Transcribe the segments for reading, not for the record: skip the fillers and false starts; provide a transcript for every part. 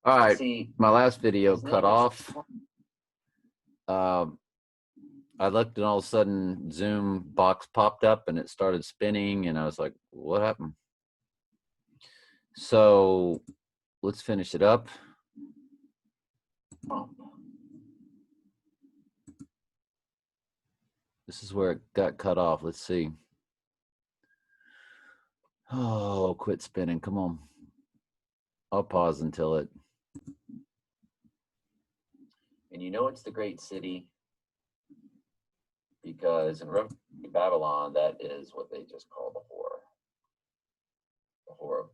All right, my last video cut off. I looked and all of a sudden Zoom box popped up and it started spinning and I was like, what happened? So let's finish it up. This is where it got cut off. Let's see. Oh, quit spinning. Come on. I'll pause until it. And you know it's the great city because in Babylon, that is what they just call the whore. The whore.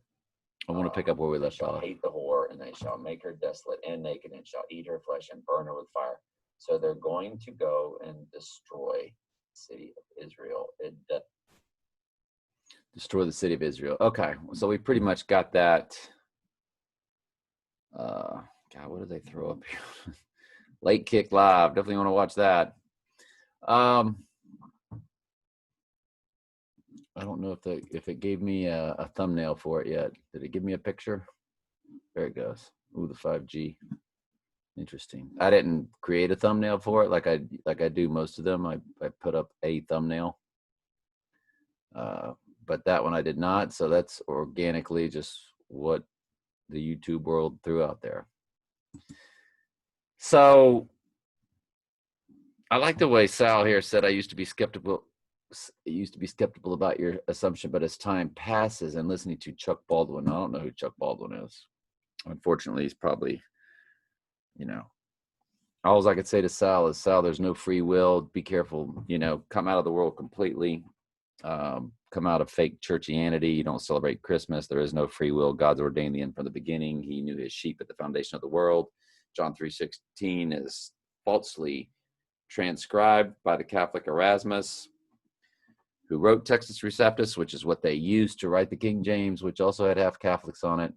I want to pick up where we left off. Hate the whore, and they shall make her desolate and naked, and shall eat her flesh and burn her with fire. So they're going to go and destroy the city of Israel. Destroy the city of Israel. Okay, so we pretty much got that. God, what did they throw up here? Late Kick Live. Definitely want to watch that. I don't know if it gave me a thumbnail for it yet. Did it give me a picture? There it goes. Ooh, the 5G. Interesting. I didn't create a thumbnail for it like I do most of them. I put up a thumbnail. But that one I did not. So that's organically just what the YouTube world threw out there. So I like the way Sal here said, I used to be skeptical about your assumption, but as time passes and listening to Chuck Baldwin, I don't know who Chuck Baldwin is. Unfortunately, he's probably, all I could say to Sal is, Sal, there's no free will. Be careful, come out of the world completely. Come out of fake churchianity. You don't celebrate Christmas. There is no free will. God's ordained the end from the beginning. He knew his sheep at the foundation of the world. John 3:16 is falsely transcribed by the Catholic Erasmus, who wrote Textus Receptus, which is what they used to write the King James, which also had half Catholics on it.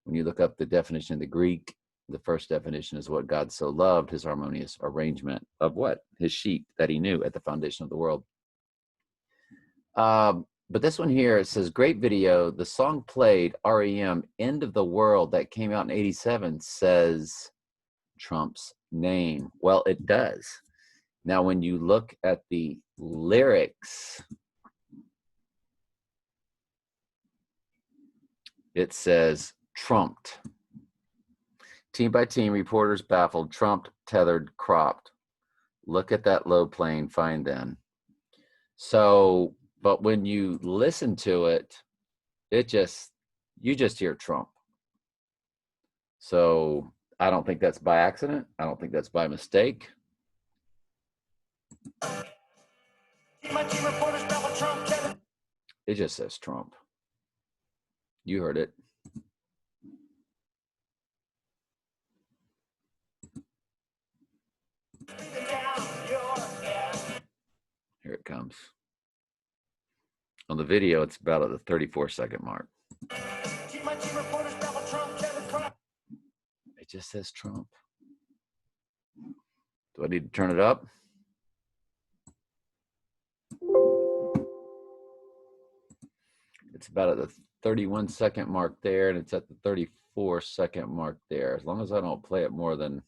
When you look up the definition in the Greek, the first definition is what God so loved, his harmonious arrangement of what? His sheep that he knew at the foundation of the world. But this one here, it says, great video. The song played, REM, End of the World, that came out in 87, says Trump's name. Well, it does. Now, when you look at the lyrics, it says trumped. Team by team, reporters baffled, trumped, tethered, cropped. Look at that low plane, fine then. So, but when you listen to it, you just hear Trump. So I don't think that's by accident. I don't think that's by mistake. It just says Trump. You heard it. Here it comes. On the video, it's about at the 34-second mark. It just says Trump. Do I need to turn it up? It's about at the 31-second mark there, and it's at the 34-second mark there. As long as I don't play it more than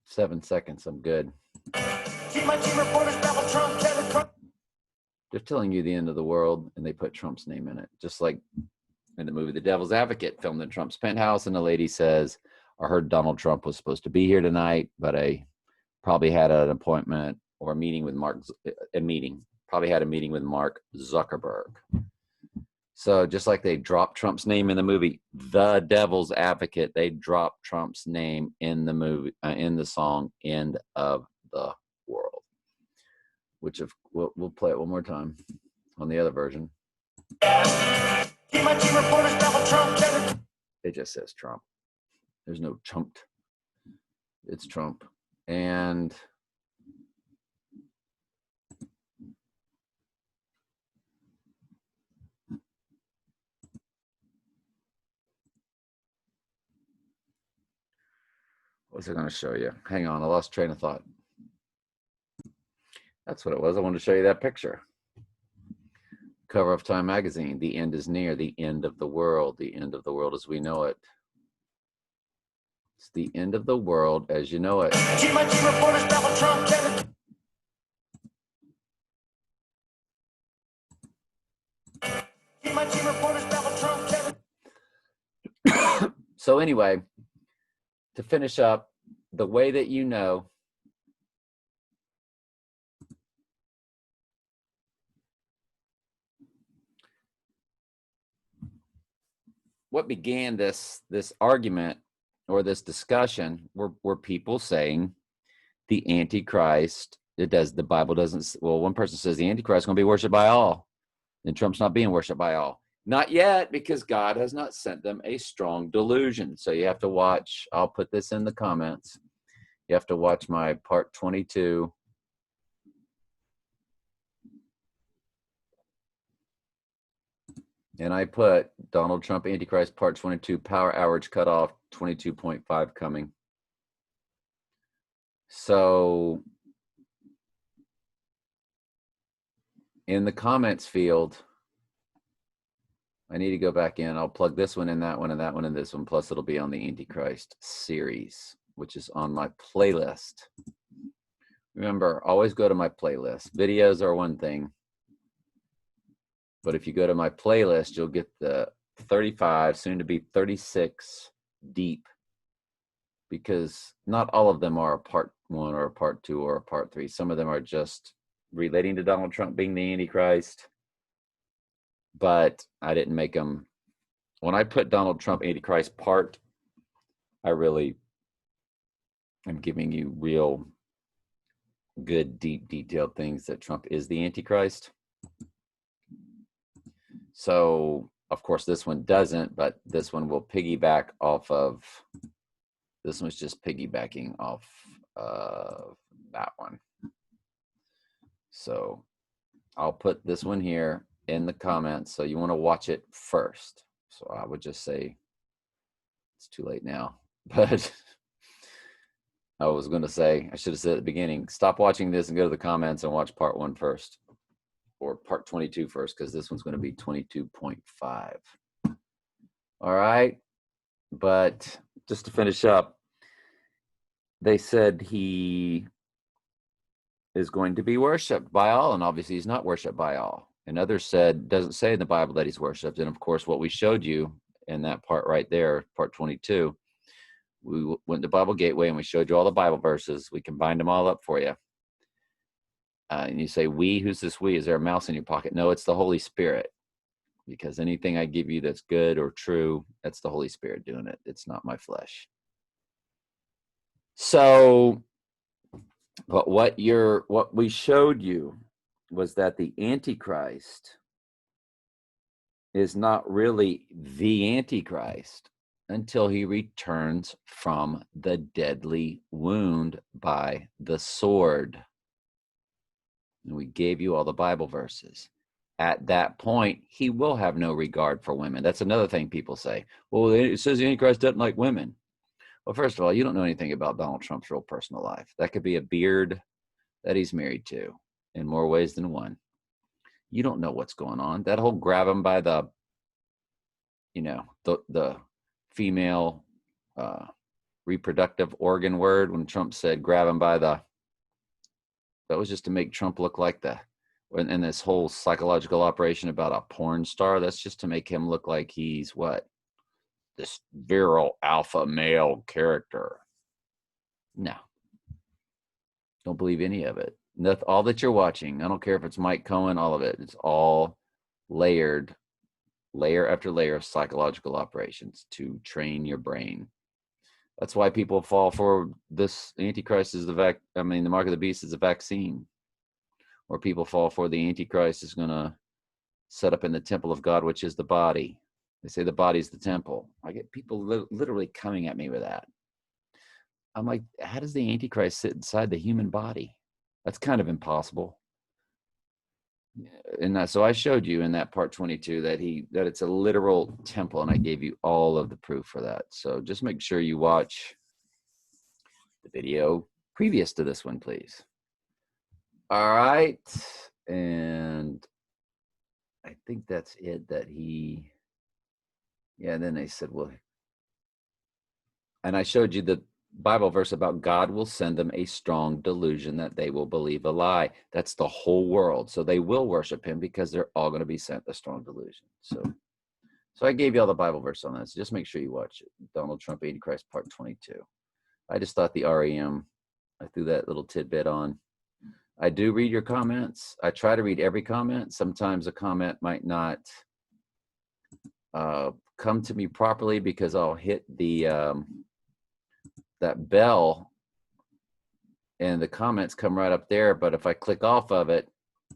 7 seconds, I'm good. They're telling you the end of the world, and they put Trump's name in it. Just like in the movie The Devil's Advocate, filmed in Trump's penthouse, and the lady says, I heard Donald Trump was supposed to be here tonight, but I probably had an appointment or a meeting with probably had a meeting with Mark Zuckerberg. So just like they dropped Trump's name in the movie The Devil's Advocate, they dropped Trump's name in the movie, in the song End of the World, which we'll play it one more time on the other version. It just says Trump. There's no chumped. It's Trump. And what's it going to show you? Hang on, I lost train of thought. That's what it was. I wanted to show you that picture. Cover of Time magazine. The end is near. The end of the world. The end of the world as we know it. It's the end of the world as you know it. So anyway, to finish up, the way that you know what began this argument or this discussion were people saying the Antichrist, the Bible doesn't, well, one person says the Antichrist is going to be worshipped by all, and Trump's not being worshipped by all. Not yet, because God has not sent them a strong delusion. So you have to watch, I'll put this in the comments. You have to watch my part 22. And I put Donald Trump Antichrist part 22, power average cutoff 22.5 coming. So in the comments field, I need to go back in. I'll plug this one in, that one, and that one, and this one. Plus, it'll be on the Antichrist series, which is on my playlist. Remember, always go to my playlist. Videos are one thing. But if you go to my playlist, you'll get the 35, soon to be 36 deep. Because not all of them are a part 1 or a part 2 or a part 3. Some of them are just relating to Donald Trump being the Antichrist. But I didn't make them. When I put Donald Trump Antichrist part, I really am giving you real good, deep, detailed things that Trump is the Antichrist. So, of course, this one doesn't, but this one will piggyback off of, this one's just piggybacking off of that one. So I'll put this one here in the comments. So you want to watch it first. So I would just say it's too late now, but I was going to say, I should have said at the beginning, stop watching this and go to the comments and watch part 1 first, or part 22 first, because this one's going to be 22.5. All right. But just to finish up, they said he is going to be worshipped by all, and obviously he's not worshipped by all. And others said, doesn't say in the Bible that he's worshipped. And of course, what we showed you in that part right there, part 22, we went to Bible Gateway and we showed you all the Bible verses. We combined them all up for you. And you say, we, who's this we? Is there a mouse in your pocket? No, it's the Holy Spirit. Because anything I give you that's good or true, that's the Holy Spirit doing it. It's not my flesh. So, but what we showed you was that the Antichrist is not really the Antichrist until he returns from the deadly wound by the sword. And we gave you all the Bible verses. At that point, he will have no regard for women. That's another thing people say. Well, it says the Antichrist doesn't like women. Well, first of all, you don't know anything about Donald Trump's real personal life. That could be a beard that he's married to in more ways than one. You don't know what's going on. That whole grab him by the, the female reproductive organ word, when Trump said grab him by the, that was just to make Trump look like and this whole psychological operation about a porn star, that's just to make him look like he's what? This virile alpha male character. No. Don't believe any of it. All that you're watching, I don't care if it's Mike Cohen, all of it. It's all layered, layer after layer of psychological operations to train your brain. That's why people fall for this Antichrist is the mark of the beast is a vaccine. Or people fall for the Antichrist is going to set up in the temple of God, which is the body. They say the body's the temple. I get people literally coming at me with that. I'm like, how does the Antichrist sit inside the human body? That's kind of impossible. And so I showed you in that part 22 that it's a literal temple, and I gave you all of the proof for that. So just make sure you watch the video previous to this one, please. All right. And I think that's it that he, yeah. And then they said, well, and I showed you the Bible verse about God will send them a strong delusion that they will believe a lie. That's the whole world. So they will worship him because they're all going to be sent a strong delusion. So I gave you all the Bible verse on that. So just make sure you watch it. Donald Trump, Antichrist, Part 22. I just thought the REM, I threw that little tidbit on. I do read your comments. I try to read every comment. Sometimes a comment might not come to me properly because I'll hit the that bell and the comments come right up there. But if I click off of it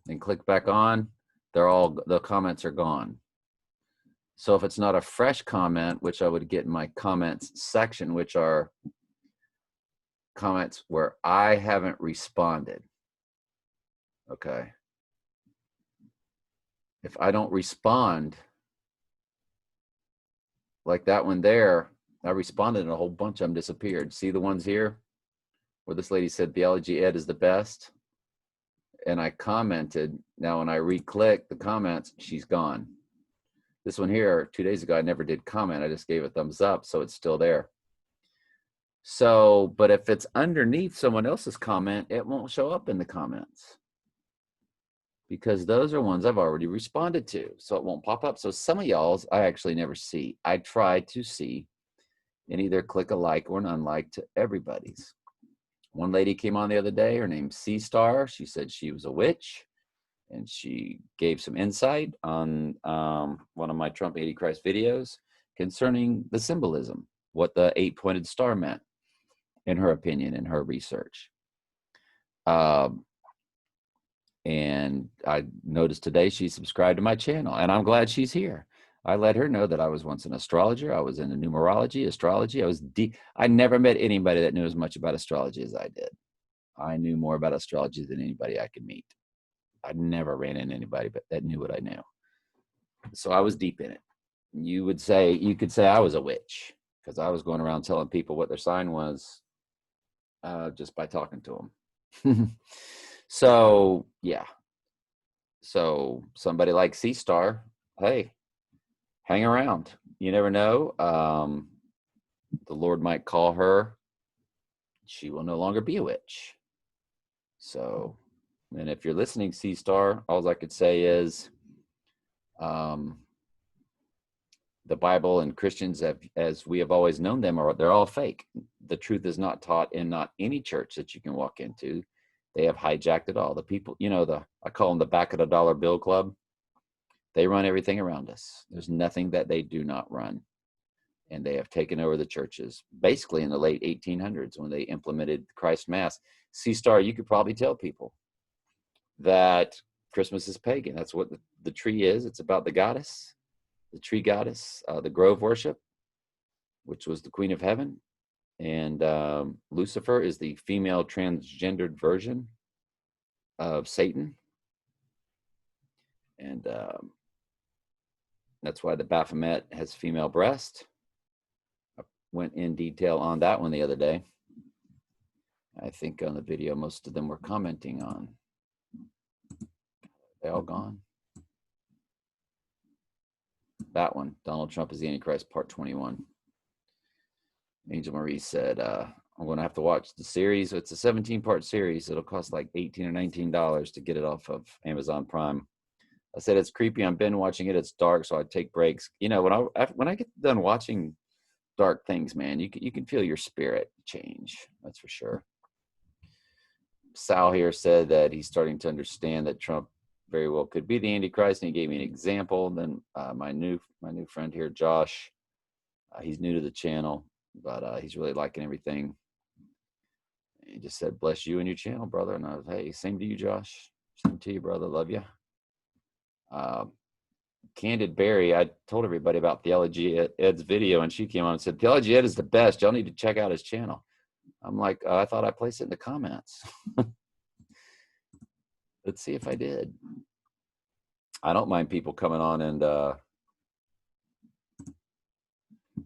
and click back on, the comments are gone. So if it's not a fresh comment, which I would get in my comments section, which are comments where I haven't responded. Okay. If I don't respond, like that one there, I responded and a whole bunch of them disappeared. See the ones here where this lady said Theology Ed is the best? And I commented. Now when I re-click the comments, she's gone. This one here, 2 days ago, I never did comment. I just gave a thumbs up, so it's still there. So, but if it's underneath someone else's comment, it won't show up in the comments because those are ones I've already responded to, so it won't pop up. So some of y'all's I actually never see. I try to see and either click a like or an unlike to everybody's. One lady came on the other day, her name's C Star. She said she was a witch, and she gave some insight on one of my Trump Antichrist videos concerning the symbolism, what the 8-pointed star meant, in her opinion, in her research. And I noticed today she subscribed to my channel, and I'm glad she's here. I let her know that I was once an astrologer. I was into numerology, astrology. I never met anybody that knew as much about astrology as I did. I knew more about astrology than anybody I could meet. I never ran into anybody that knew what I knew. So I was deep in it. You could say I was a witch because I was going around telling people what their sign was just by talking to them. So yeah. So somebody like C Star, hey, hang around. You never know. The Lord might call her. She will no longer be a witch. So, and if you're listening, C Star, all I could say is the Bible and Christians, as we have always known them, they're all fake. The truth is not taught in not any church that you can walk into. They have hijacked it all. The people, I call them the back of the dollar bill club. They run everything around us. There's nothing that they do not run. And they have taken over the churches, basically in the late 1800s when they implemented Christ Mass. C Star, you could probably tell people that Christmas is pagan. That's what the tree is. It's about the goddess, the tree goddess, the grove worship, which was the queen of heaven. And Lucifer is the female transgendered version of Satan. And that's why the Baphomet has female breast. I went in detail on that one the other day. I think on the video, most of them were commenting on. They all gone. That one, Donald Trump is the Antichrist, Part 21. Angel Marie said, I'm going to have to watch the series. It's a 17-part series. It'll cost like $18 or $19 to get it off of Amazon Prime. I said, it's creepy. I'm binge watching it. It's dark, so I take breaks. When I get done watching dark things, man, you can feel your spirit change. That's for sure. Sal here said that he's starting to understand that Trump very well could be the Antichrist, and he gave me an example. Then my new friend here, Josh, he's new to the channel, but he's really liking everything. He just said, bless you and your channel, brother. And I was, hey, same to you, Josh. Same to you, brother. Love you. Candid Berry, I told everybody about Theology Ed's video, and she came on and said, Theology Ed is the best. Y'all need to check out his channel. I'm like, I thought I placed it in the comments. Let's see if I did. I don't mind people coming on and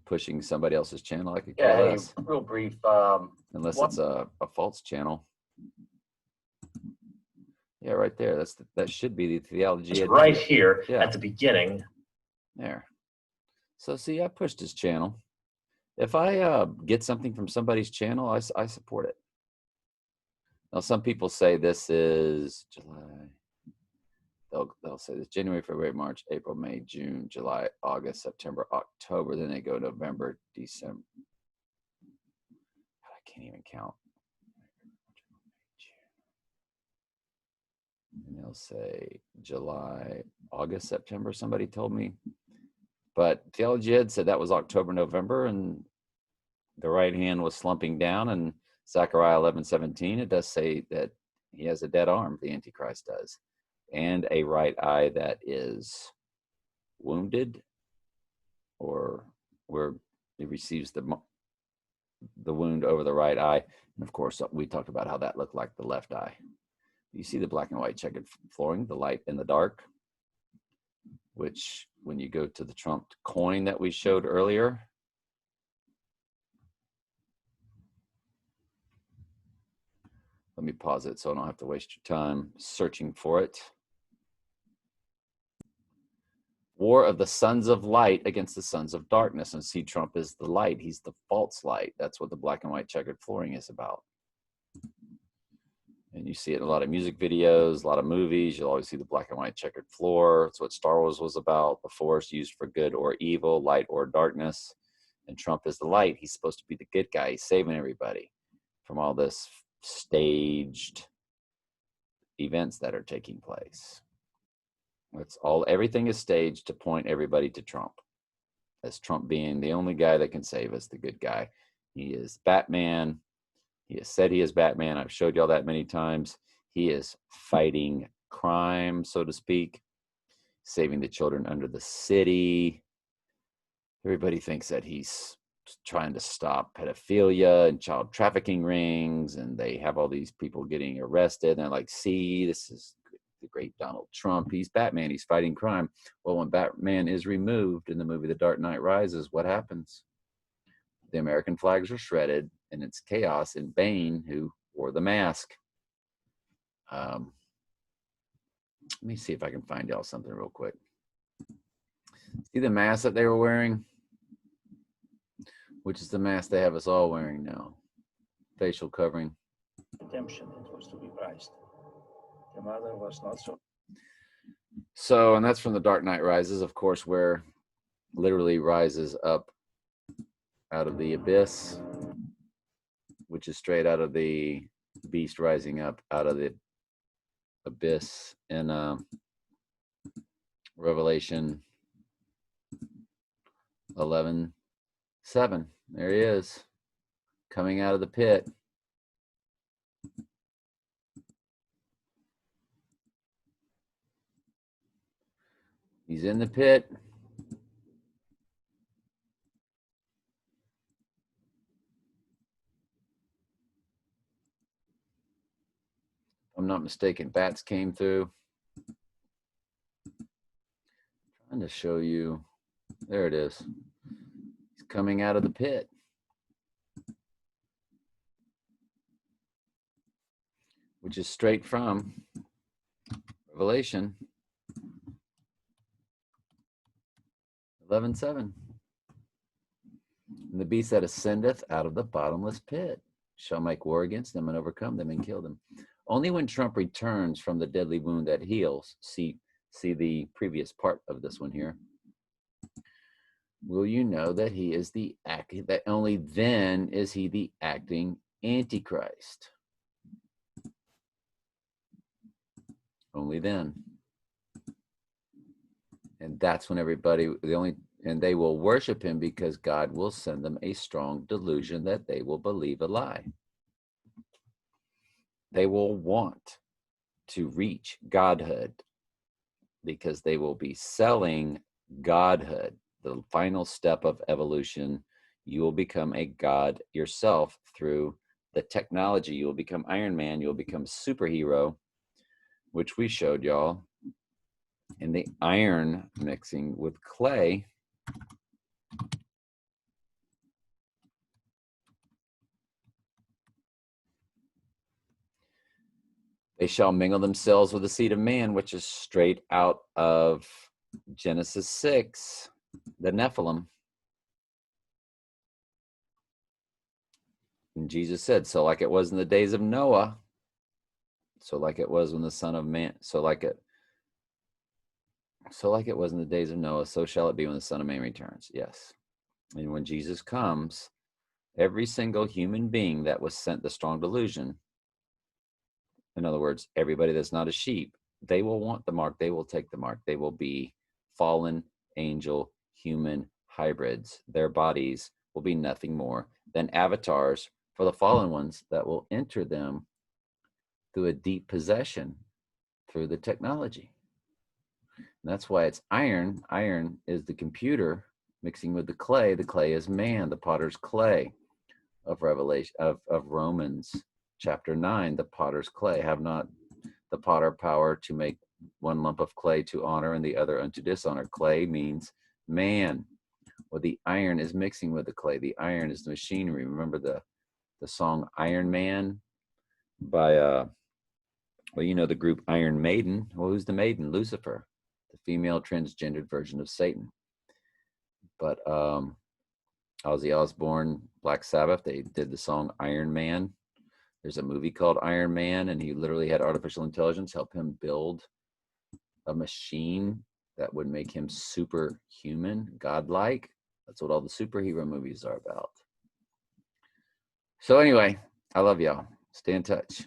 pushing somebody else's channel. I could care less. Real brief. Unless it's a false channel. Yeah, right there. That should be the Theology Ed right video. here Yeah. at the beginning. There. So see, I pushed his channel. If I get something from somebody's channel, I support it. Now, some people say this is July. They'll say this January, February, March, April, May, June, July, August, September, October. Then they go November, December. I can't even count. And they'll say July, August, September. Somebody told me. But Theology Ed said that was October, November, and the right hand was slumping down. And Zechariah 11:17, it does say that he has a dead arm, the Antichrist does, and a right eye that is wounded, or where he receives the wound over the right eye. And of course, we talked about how that looked like the left eye. You see the black and white checkered flooring, the light and the dark, which when you go to the Trump coin that we showed earlier, let me pause it so I don't have to waste your time searching for it. War of the sons of light against the sons of darkness. And see, Trump is the light. He's the false light. That's what the black and white checkered flooring is about. And you see it in a lot of music videos, a lot of movies. You'll always see the black and white checkered floor. It's what Star Wars was about. The Force used for good or evil, light or darkness. And Trump is the light. He's supposed to be the good guy. He's saving everybody from all this staged events that are taking place. Everything is staged to point everybody to Trump, as Trump being the only guy that can save us, the good guy. He is Batman. He has said he is Batman. I've showed y'all that many times. He is fighting crime, so to speak, saving the children under the city. Everybody thinks that he's trying to stop pedophilia and child trafficking rings, and they have all these people getting arrested. And they're like, see, this is the great Donald Trump. He's Batman. He's fighting crime. Well, when Batman is removed in the movie The Dark Knight Rises, what happens? The American flags are shredded, and it's chaos. And Bane, who wore the mask. Let me see if I can find y'all something real quick. See the mask that they were wearing? Which is the mask they have us all wearing now. Facial covering. Redemption, it was to be Christ. The mother was not so. So, and that's from The Dark Knight Rises, of course, where literally rises up out of the abyss, which is straight out of the beast rising up out of the abyss in Revelation 11:7. There he is, coming out of the pit. He's in the pit. If I'm not mistaken, bats came through. Trying to show you. There it is. He's coming out of the pit. Which is straight from Revelation 11:7. And the beast that ascendeth out of the bottomless pit shall make war against them and overcome them and kill them. Only when Trump returns from the deadly wound that heals, see the previous part of this one here, will you know that he is that only then is he the acting Antichrist. Only then. And that's when and they will worship him because God will send them a strong delusion that they will believe a lie. They will want to reach godhood because they will be selling godhood, the final step of evolution. You will become a god yourself through the technology. You will become Iron Man. You will become superhero, which we showed y'all in the iron mixing with clay. They shall mingle themselves with the seed of man, which is straight out of Genesis 6, the Nephilim. And Jesus said, so like it was in the days of Noah, so like it was when the Son of Man, so like it was in the days of Noah, so shall it be when the Son of Man returns. Yes. And when Jesus comes, every single human being that was sent the strong delusion, in other words, everybody that's not a sheep, they will want the mark. They will take the mark. They will be fallen angel human hybrids. Their bodies will be nothing more than avatars for the fallen ones that will enter them through a deep possession through the technology. And that's why it's iron. Iron is the computer mixing with the clay. The clay is man, the potter's clay of Revelation, of Romans chapter 9. The potter's clay, have not the potter power to make one lump of clay to honor and the other unto dishonor. Clay means man. Well, the iron is mixing with the clay. The iron is the machinery. Remember the song Iron Man by well, you know the group Iron Maiden. Well, who's the maiden? Lucifer, the female transgendered version of Satan. But Ozzy Osbourne, Black Sabbath, they did the song Iron Man. There's a movie called Iron Man, and he literally had artificial intelligence help him build a machine that would make him superhuman, godlike. That's what all the superhero movies are about. So anyway, I love y'all. Stay in touch.